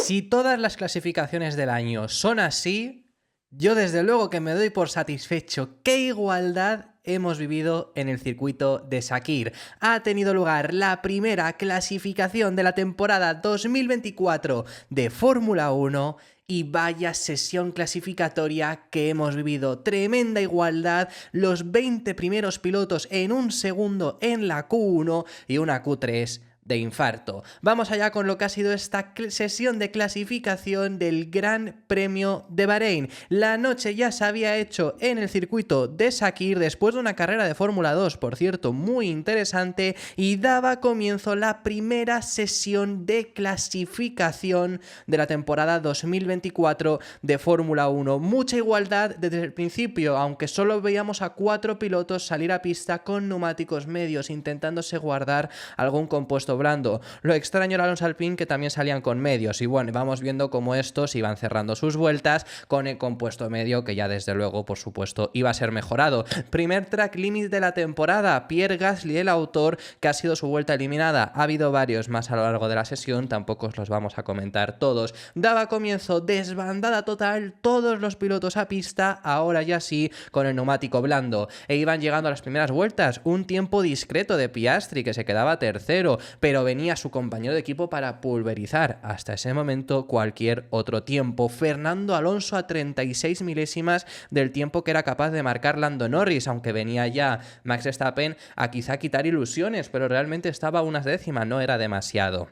Si todas las clasificaciones del año son así, yo desde luego que me doy por satisfecho. ¡Qué igualdad hemos vivido en el circuito de Sakir! Ha tenido lugar la primera clasificación de la temporada 2024 de Fórmula 1 y vaya sesión clasificatoria que hemos vivido. Tremenda igualdad, los 20 primeros pilotos en un segundo en la Q1 y una Q3 de infarto. Vamos allá con lo que ha sido esta sesión de clasificación del Gran Premio de Bahrein. La noche ya se había hecho en el circuito de Sakir después de una carrera de Fórmula 2, por cierto, muy interesante, y daba comienzo la primera sesión de clasificación de la temporada 2024 de Fórmula 1. Mucha igualdad desde el principio, aunque solo veíamos a 4 pilotos salir a pista con neumáticos medios, intentándose guardar algún compuesto blando. Lo extraño era Alonso Alpine, que también salían con medios, y bueno, vamos viendo cómo estos iban cerrando sus vueltas con el compuesto medio, que ya desde luego, por supuesto, iba a ser mejorado. Primer track limit de la temporada, Pierre Gasly, el autor, que ha sido su vuelta eliminada. Ha habido varios más a lo largo de la sesión, tampoco os los vamos a comentar todos. Daba comienzo desbandada total, todos los pilotos a pista, ahora ya sí, con el neumático blando, e iban llegando a las primeras vueltas, un tiempo discreto de Piastri, que se quedaba tercero, pero venía su compañero de equipo para pulverizar hasta ese momento cualquier otro tiempo. Fernando Alonso a 36 milésimas del tiempo que era capaz de marcar Lando Norris, aunque venía ya Max Verstappen a quizá quitar ilusiones, pero realmente estaba a unas décimas, no era demasiado.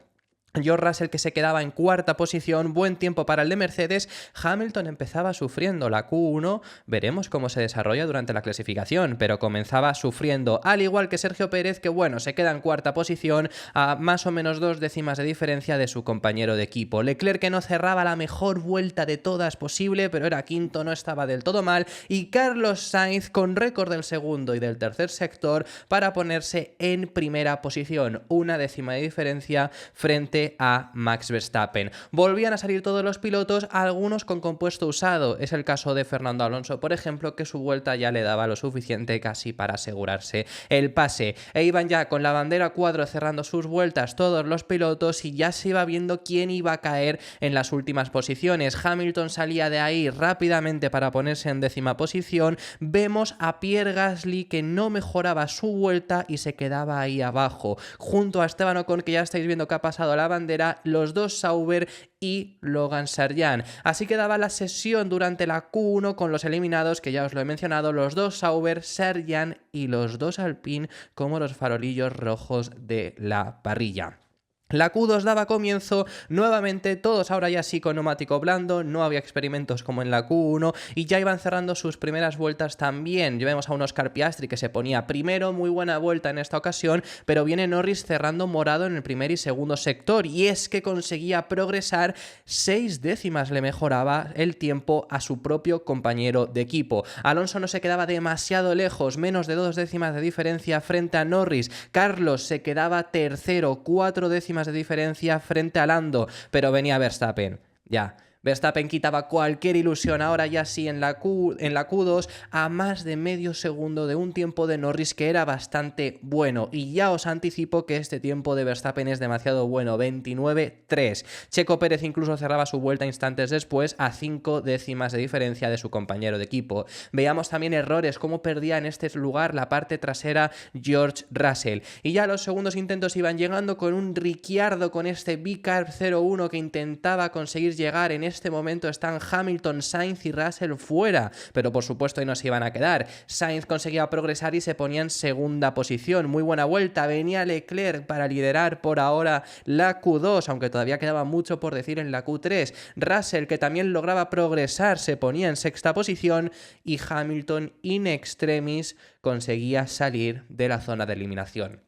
George Russell, que se quedaba en cuarta posición, buen tiempo para el de Mercedes. Hamilton empezaba sufriendo la Q1, veremos cómo se desarrolla durante la clasificación, pero comenzaba sufriendo, al igual que Sergio Pérez, que bueno, se queda en cuarta posición a más o menos 2 décimas de diferencia de su compañero de equipo. Leclerc, que no cerraba la mejor vuelta de todas posible, pero era quinto, no estaba del todo mal, y Carlos Sainz con récord del segundo y del tercer sector para ponerse en primera posición, 1 décima de diferencia frente a Max Verstappen. Volvían a salir todos los pilotos, algunos con compuesto usado. Es el caso de Fernando Alonso, por ejemplo, que su vuelta ya le daba lo suficiente casi para asegurarse el pase. E iban ya con la bandera cuadro cerrando sus vueltas todos los pilotos y ya se iba viendo quién iba a caer en las últimas posiciones. Hamilton salía de ahí rápidamente para ponerse en décima posición. Vemos a Pierre Gasly, que no mejoraba su vuelta y se quedaba ahí abajo, junto a Esteban Ocon, que ya estáis viendo que ha pasado la bandera, los dos Sauber y Logan Sargeant. Así quedaba la sesión durante la Q1 con los eliminados, que ya os lo he mencionado, los dos Sauber, Sargeant y los dos Alpine como los farolillos rojos de la parrilla. La Q2 daba comienzo, nuevamente todos ahora ya sí con neumático blando, no había experimentos como en la Q1 y ya iban cerrando sus primeras vueltas también. Vemos a un Oscar Piastri que se ponía primero, muy buena vuelta en esta ocasión, pero viene Norris cerrando morado en el primer y segundo sector, y es que conseguía progresar 6 décimas, le mejoraba el tiempo a su propio compañero de equipo. Alonso no se quedaba demasiado lejos, menos de 2 décimas de diferencia frente a Norris. Carlos se quedaba tercero, 4 décimas de diferencia frente a Lando, pero venía Verstappen. Ya. Verstappen quitaba cualquier ilusión, ahora ya sí en la Q2 a más de medio segundo de un tiempo de Norris que era bastante bueno, y ya os anticipo que este tiempo de Verstappen es demasiado bueno, 29.3. Checo Pérez incluso cerraba su vuelta instantes después a 5 décimas de diferencia de su compañero de equipo. Veíamos también errores, cómo perdía en este lugar la parte trasera George Russell, y ya los segundos intentos iban llegando con un Ricciardo con este Bicarb 01 que intentaba conseguir llegar. En este momento están Hamilton, Sainz y Russell fuera, pero por supuesto ahí no se iban a quedar. Sainz conseguía progresar y se ponía en segunda posición, muy buena vuelta, venía Leclerc para liderar por ahora la Q2, aunque todavía quedaba mucho por decir en la Q3. Russell, que también lograba progresar, se ponía en sexta posición, y Hamilton in extremis conseguía salir de la zona de eliminación.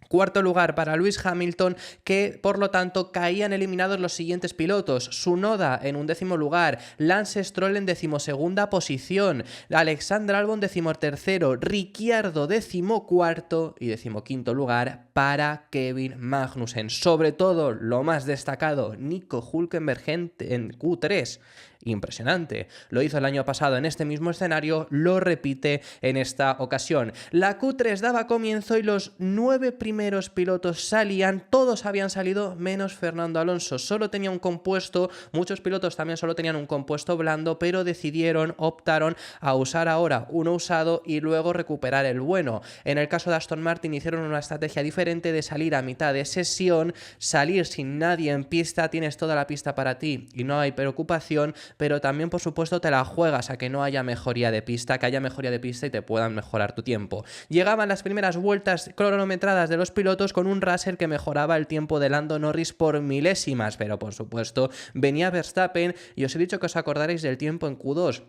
Cuarto lugar para Lewis Hamilton, que por lo tanto caían eliminados los siguientes pilotos: Tsunoda en 11º lugar, Lance Stroll en 12ª posición, Alexander Albon 13º, Ricciardo 14º y 15º lugar para Kevin Magnussen. Sobre todo, lo más destacado, Nico Hülkenberg en Q3. Impresionante. Lo hizo el año pasado en este mismo escenario, lo repite en esta ocasión. La Q3 daba comienzo y los 9 primeros primeros pilotos salían, todos habían salido menos Fernando Alonso. Solo tenía un compuesto, muchos pilotos también solo tenían un compuesto blando, pero optaron a usar ahora uno usado y luego recuperar el bueno. En el caso de Aston Martin hicieron una estrategia diferente de salir a mitad de sesión, salir sin nadie en pista, tienes toda la pista para ti y no hay preocupación, pero también por supuesto te la juegas a que no haya mejoría de pista, que haya mejoría de pista y te puedan mejorar tu tiempo. Llegaban las primeras vueltas cronometradas de los pilotos con un Russell que mejoraba el tiempo de Lando Norris por milésimas, pero por supuesto venía Verstappen y os he dicho que os acordaréis del tiempo en Q2.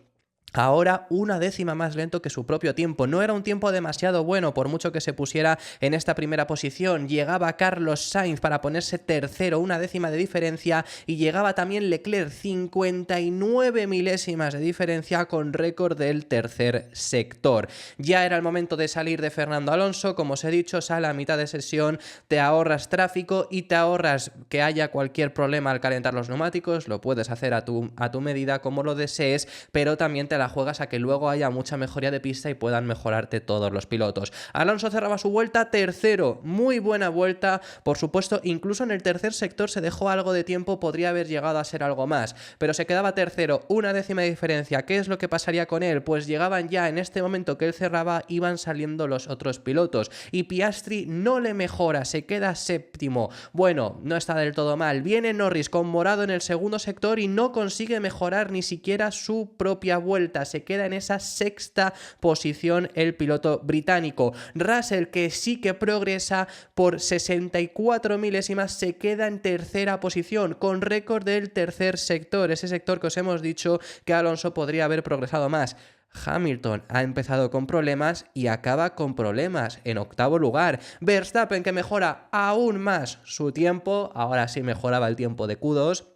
Ahora una décima más lento que su propio tiempo. No era un tiempo demasiado bueno, por mucho que se pusiera en esta primera posición. Llegaba Carlos Sainz para ponerse tercero, una décima de diferencia, y llegaba también Leclerc, 59 milésimas de diferencia con récord del tercer sector. Ya era el momento de salir de Fernando Alonso, como os he dicho, sale a mitad de sesión, te ahorras tráfico y te ahorras que haya cualquier problema al calentar los neumáticos, lo puedes hacer a tu medida como lo desees, pero también te la juegas a que luego haya mucha mejoría de pista y puedan mejorarte todos los pilotos. Alonso cerraba su vuelta tercero, muy buena vuelta, por supuesto, incluso en el tercer sector se dejó algo de tiempo, podría haber llegado a ser algo más, pero se quedaba tercero, una décima de diferencia. ¿Qué es lo que pasaría con él? Pues llegaban ya en este momento que él cerraba, iban saliendo los otros pilotos y Piastri no le mejora, se queda séptimo. Bueno, no está del todo mal, viene Norris con morado en el segundo sector y no consigue mejorar ni siquiera su propia vuelta. Se queda en esa sexta posición el piloto británico. Russell, que sí que progresa por 64 milésimas, se queda en tercera posición con récord del tercer sector, ese sector que os hemos dicho que Alonso podría haber progresado más. Hamilton ha empezado con problemas y acaba con problemas en octavo lugar. Verstappen, que mejora aún más su tiempo, ahora sí mejoraba el tiempo de Q2.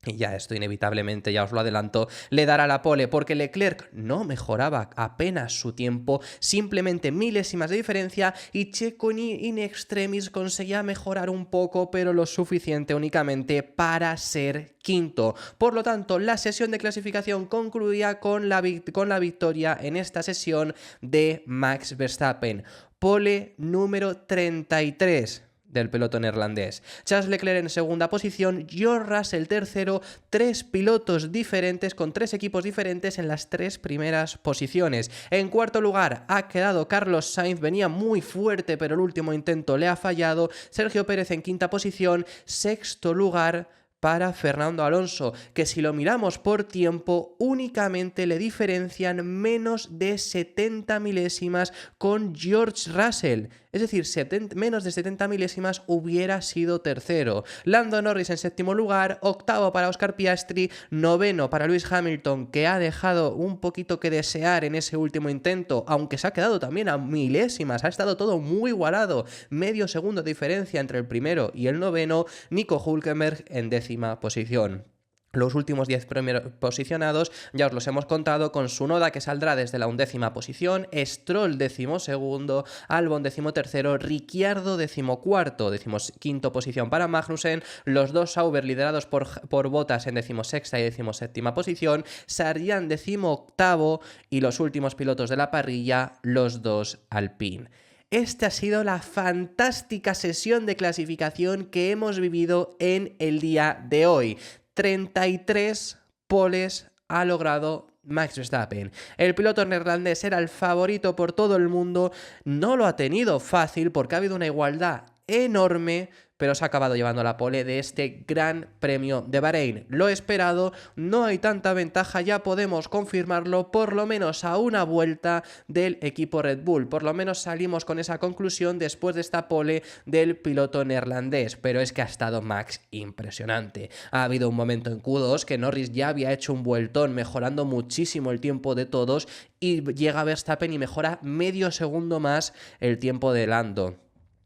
Y ya esto inevitablemente, ya os lo adelanto, le dará la pole, porque Leclerc no mejoraba apenas su tiempo, simplemente milésimas de diferencia, y Checo in extremis conseguía mejorar un poco, pero lo suficiente únicamente para ser quinto. Por lo tanto, la sesión de clasificación concluía con la victoria en esta sesión de Max Verstappen. Pole número 33. Del piloto neerlandés. Charles Leclerc en segunda posición, George Russell tercero, tres pilotos diferentes con tres equipos diferentes en las tres primeras posiciones. En cuarto lugar ha quedado Carlos Sainz, venía muy fuerte pero el último intento le ha fallado. Sergio Pérez en quinta posición, sexto lugar para Fernando Alonso, que si lo miramos por tiempo únicamente le diferencian menos de 70 milésimas con George Russell, es decir, menos de 70 milésimas hubiera sido tercero. Lando Norris en séptimo lugar, octavo para Oscar Piastri, noveno para Lewis Hamilton, que ha dejado un poquito que desear en ese último intento, aunque se ha quedado también a milésimas, ha estado todo muy igualado, medio segundo de diferencia entre el primero y el noveno. Nico Hülkenberg en décima posición. Los últimos 10 primeros posicionados ya os los hemos contado, con Tsunoda, que saldrá desde la 11ª posición, Stroll 12º, Albon 13º, Ricciardo 14º, 15ª posición para Magnussen, los dos Sauber liderados por Bottas en 16ª y 17ª posición, Sargent 18º y los últimos pilotos de la parrilla, los dos Alpine. Esta ha sido la fantástica sesión de clasificación que hemos vivido en el día de hoy. 33 poles ha logrado Max Verstappen. El piloto neerlandés era el favorito por todo el mundo, no lo ha tenido fácil porque ha habido una igualdad enorme, pero se ha acabado llevando la pole de este Gran Premio de Bahrein. Lo esperado, no hay tanta ventaja, ya podemos confirmarlo, por lo menos a una vuelta del equipo Red Bull. Por lo menos salimos con esa conclusión después de esta pole del piloto neerlandés, pero es que ha estado Max impresionante. Ha habido un momento en Q2 que Norris ya había hecho un vueltón, mejorando muchísimo el tiempo de todos, y llega Verstappen y mejora medio segundo más el tiempo de Lando.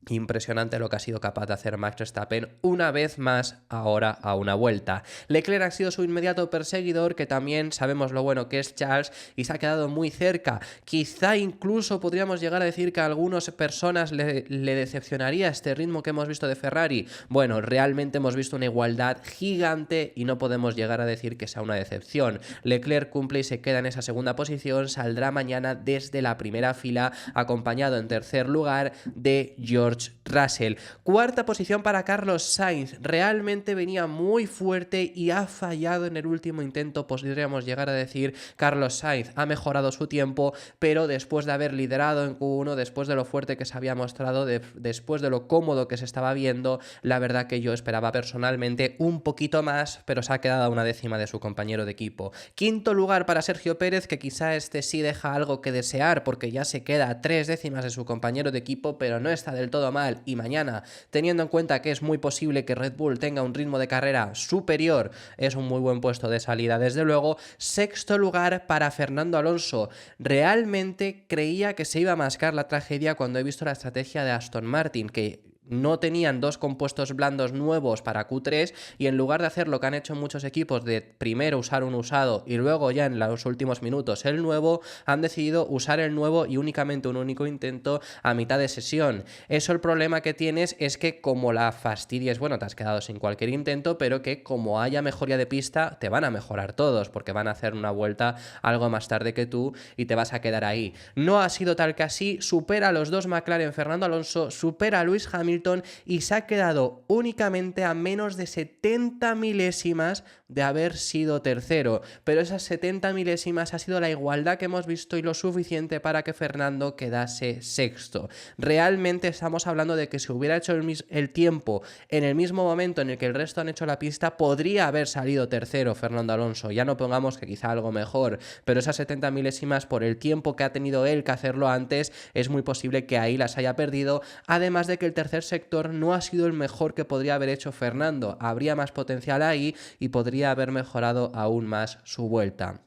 Impresionante lo que ha sido capaz de hacer Max Verstappen una vez más ahora a una vuelta. Leclerc ha sido su inmediato perseguidor, que también sabemos lo bueno que es Charles, y se ha quedado muy cerca. Quizá incluso podríamos llegar a decir que a algunas personas le decepcionaría este ritmo que hemos visto de Ferrari. Bueno, realmente hemos visto una igualdad gigante y no podemos llegar a decir que sea una decepción. Leclerc cumple y se queda en esa segunda posición, saldrá mañana desde la primera fila acompañado en tercer lugar de George George Russell. Cuarta posición para Carlos Sainz, realmente venía muy fuerte y ha fallado en el último intento, podríamos llegar a decir. Carlos Sainz ha mejorado su tiempo, pero después de haber liderado en Q1, después de lo fuerte que se había mostrado, después de lo cómodo que se estaba viendo, la verdad que yo esperaba personalmente un poquito más, pero se ha quedado a una décima de su compañero de equipo. Quinto lugar para Sergio Pérez, que quizá este sí deja algo que desear, porque ya se queda a 3 décimas de su compañero de equipo, pero no está del todo mal, y mañana, teniendo en cuenta que es muy posible que Red Bull tenga un ritmo de carrera superior, es un muy buen puesto de salida desde luego. Sexto lugar para Fernando Alonso, realmente creía que se iba a mascar la tragedia cuando he visto la estrategia de Aston Martin, que no tenían dos compuestos blandos nuevos para Q3 y en lugar de hacer lo que han hecho muchos equipos de primero usar un usado y luego ya en los últimos minutos el nuevo, han decidido usar el nuevo y únicamente un único intento a mitad de sesión. Eso, el problema que tienes es que como la fastidies, bueno, te has quedado sin cualquier intento, pero que como haya mejoría de pista te van a mejorar todos porque van a hacer una vuelta algo más tarde que tú y te vas a quedar ahí. No ha sido tal que así, supera a los dos McLaren Fernando Alonso, supera a Lewis Hamilton y se ha quedado únicamente a menos de 70 milésimas de haber sido tercero, pero esas 70 milésimas ha sido la igualdad que hemos visto y lo suficiente para que Fernando quedase sexto. Realmente estamos hablando de que si hubiera hecho el tiempo en el mismo momento en el que el resto han hecho la pista, podría haber salido tercero Fernando Alonso, ya no pongamos que quizá algo mejor, pero esas 70 milésimas por el tiempo que ha tenido él que hacerlo antes, es muy posible que ahí las haya perdido, además de que el tercer sector no ha sido el mejor que podría haber hecho Fernando, habría más potencial ahí y podría haber mejorado aún más su vuelta.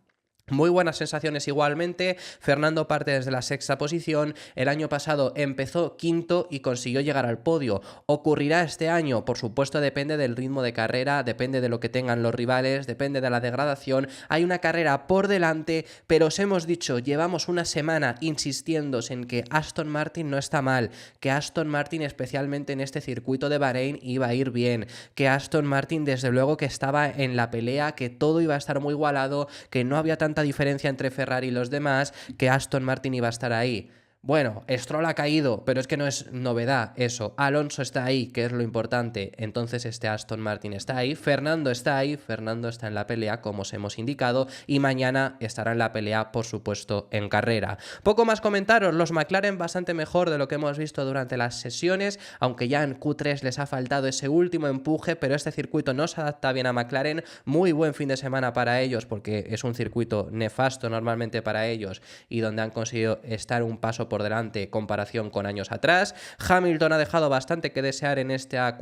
Muy buenas sensaciones igualmente, Fernando parte desde la sexta posición, el año pasado empezó quinto y consiguió llegar al podio. ¿Ocurrirá este año? Por supuesto depende del ritmo de carrera, depende de lo que tengan los rivales, depende de la degradación, hay una carrera por delante, pero os hemos dicho, llevamos una semana insistiendo en que Aston Martin no está mal, que Aston Martin especialmente en este circuito de Bahrein iba a ir bien, que Aston Martin desde luego que estaba en la pelea, que todo iba a estar muy igualado, que no había tanta diferencia entre Ferrari y los demás, que Aston Martin iba a estar ahí. Bueno, Stroll ha caído, pero es que no es novedad eso. Alonso está ahí, que es lo importante. Entonces este Aston Martin está ahí. Fernando está ahí. Fernando está en la pelea, como os hemos indicado. Y mañana estará en la pelea, por supuesto, en carrera. Poco más comentaros. Los McLaren bastante mejor de lo que hemos visto durante las sesiones. Aunque ya en Q3 les ha faltado ese último empuje, pero este circuito no se adapta bien a McLaren. Muy buen fin de semana para ellos, porque es un circuito nefasto normalmente para ellos y donde han conseguido estar un paso por delante en comparación con años atrás. Hamilton ha dejado bastante que desear en esta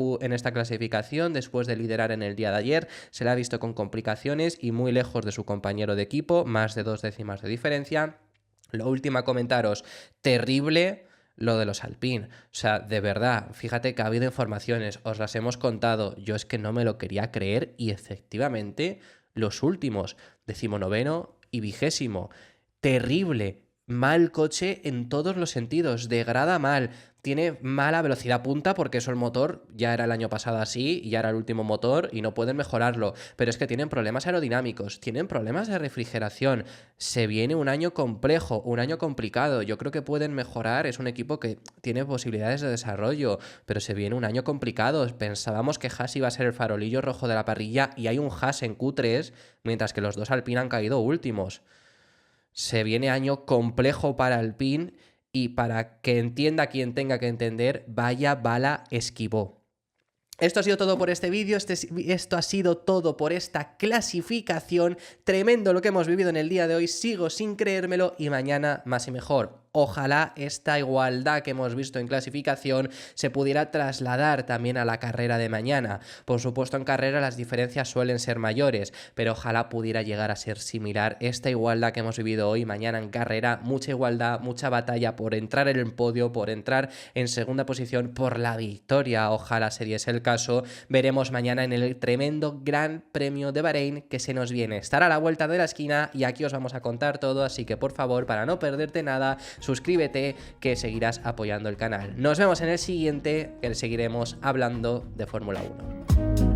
clasificación después de liderar en el día de ayer. Se le ha visto con complicaciones y muy lejos de su compañero de equipo, más de 2 décimas de diferencia. Lo último a comentaros, terrible lo de los Alpine, o sea, de verdad, fíjate que ha habido informaciones, os las hemos contado, yo es que no me lo quería creer y efectivamente los últimos, 19º y 20º, terrible. Mal coche en todos los sentidos, degrada mal, tiene mala velocidad punta porque eso el motor ya era el año pasado así y ya era el último motor y no pueden mejorarlo, pero es que tienen problemas aerodinámicos, tienen problemas de refrigeración, se viene un año complejo, un año complicado, yo creo que pueden mejorar, es un equipo que tiene posibilidades de desarrollo, pero se viene un año complicado, pensábamos que Haas iba a ser el farolillo rojo de la parrilla y hay un Haas en Q3 mientras que los dos Alpine han caído últimos. Se viene año complejo para Alpine y para que entienda quien tenga que entender, vaya bala esquivó. Esto ha sido todo por este vídeo, esto ha sido todo por esta clasificación. Tremendo lo que hemos vivido en el día de hoy, sigo sin creérmelo y mañana más y mejor. Ojalá esta igualdad que hemos visto en clasificación se pudiera trasladar también a la carrera de mañana. Por supuesto, en carrera las diferencias suelen ser mayores, pero ojalá pudiera llegar a ser similar esta igualdad que hemos vivido hoy, mañana en carrera. Mucha igualdad, mucha batalla por entrar en el podio, por entrar en segunda posición, por la victoria. Ojalá se diese el caso. Veremos mañana en el tremendo Gran Premio de Bahrein que se nos viene. Estará a la vuelta de la esquina y aquí os vamos a contar todo, así que por favor, para no perderte nada, suscríbete que seguirás apoyando el canal. Nos vemos en el siguiente, que seguiremos hablando de Fórmula 1.